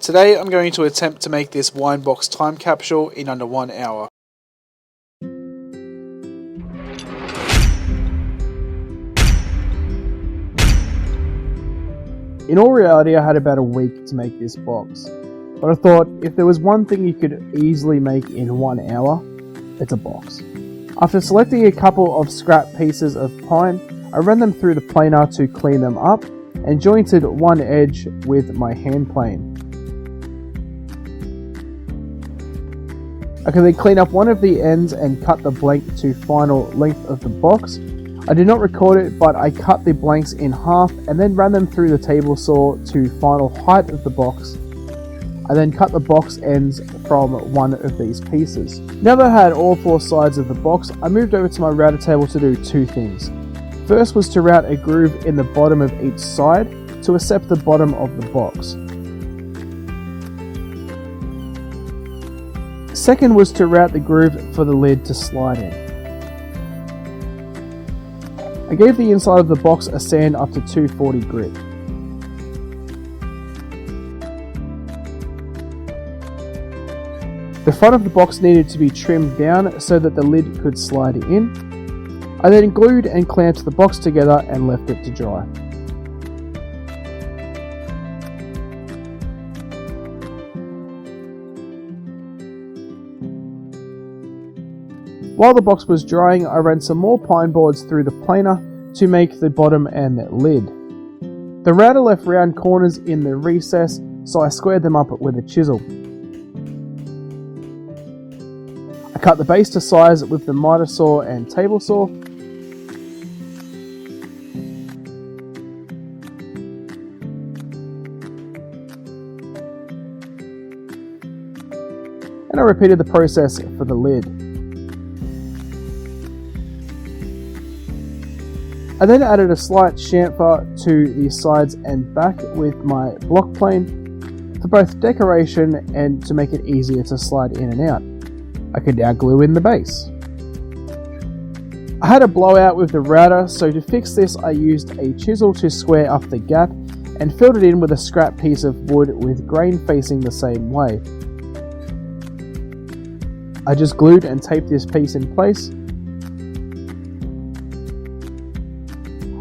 Today I'm going to attempt to make this Winebox time capsule in under 1 hour. In all reality, I had about a week to make this box, but I thought if there was one thing you could easily make in 1 hour, it's a box. After selecting a couple of scrap pieces of pine, I ran them through the planer to clean them up and jointed one edge with my hand plane. I can then clean up one of the ends and cut the blank to final length of the box. I did not record it, but I cut the blanks in half and then ran them through the table saw to final height of the box. I then cut the box ends from one of these pieces. Now that I had all four sides of the box, I moved over to my router table to do two things. First was to route a groove in the bottom of each side to accept the bottom of the box. Second was to route the groove for the lid to slide in. I gave the inside of the box a sand up to 240 grit. The front of the box needed to be trimmed down so that the lid could slide in. I then glued and clamped the box together and left it to dry. While the box was drying, I ran some more pine boards through the planer to make the bottom and lid. The router left round corners in the recess, so I squared them up with a chisel. I cut the base to size with the miter saw and table saw. And I repeated the process for the lid. I then added a slight chamfer to the sides and back with my block plane for both decoration and to make it easier to slide in and out. I could now glue in the base. I had a blowout with the router, so to fix this I used a chisel to square up the gap and filled it in with a scrap piece of wood with grain facing the same way. I just glued and taped this piece in place.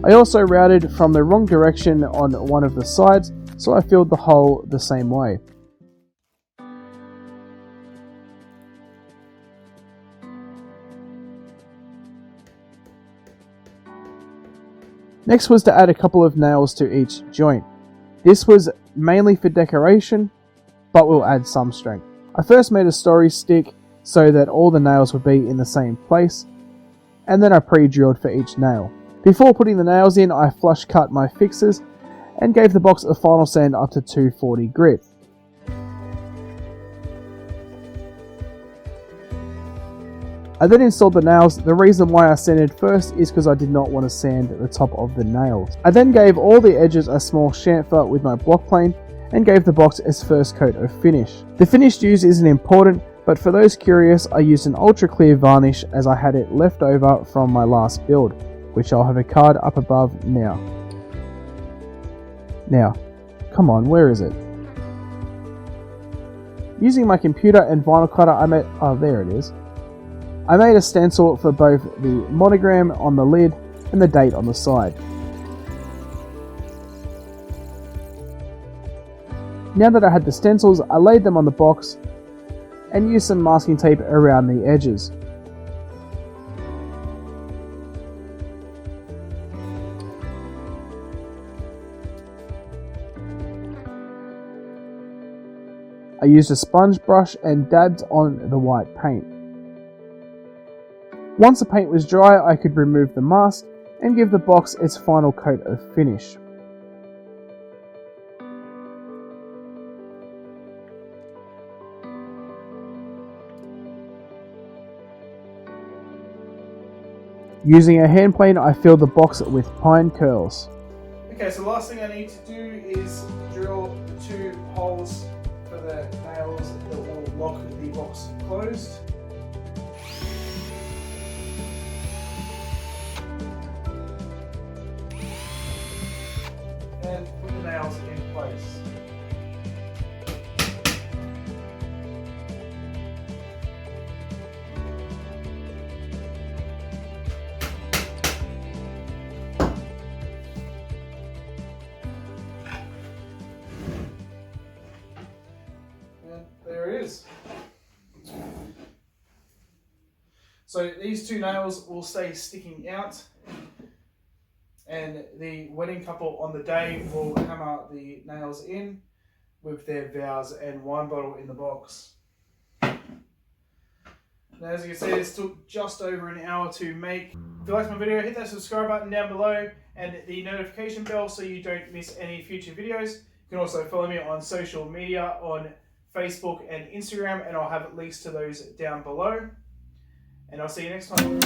I also routed from the wrong direction on one of the sides, so I filled the hole the same way. Next was to add a couple of nails to each joint. This was mainly for decoration, but will add some strength. I first made a story stick so that all the nails would be in the same place, and then I pre-drilled for each nail. Before putting the nails in, I flush cut my fixes and gave the box a final sand up to 240 grit. I then installed the nails. The reason why I sanded first is because I did not want to sand the top of the nails. I then gave all the edges a small chamfer with my block plane and gave the box its first coat of finish. The finish used isn't important, but for those curious, I used an ultra clear varnish as I had it left over from my last build, which I'll have a card up above now. Now, come on, where is it? Using my computer and vinyl cutter, there it is. I made a stencil for both the monogram on the lid and the date on the side. Now that I had the stencils, I laid them on the box and used some masking tape around the edges. I used a sponge brush and dabbed on the white paint. Once the paint was dry, I could remove the mask and give the box its final coat of finish. Using a hand plane, I filled the box with pine curls. Okay, so the last thing I need to do is drill the 2 holes for the nails that will lock the box closed. And put the nails in place. goes. So these two nails will stay sticking out, and the wedding couple on the day will hammer the nails in with their vows and wine bottle in the box. Now, as you can see, this took just over an hour to make. If you liked my video, hit that subscribe button down below and the notification bell so you don't miss any future videos. You can also follow me on social media on Facebook and Instagram, and I'll have links to those down below. And I'll see you next time.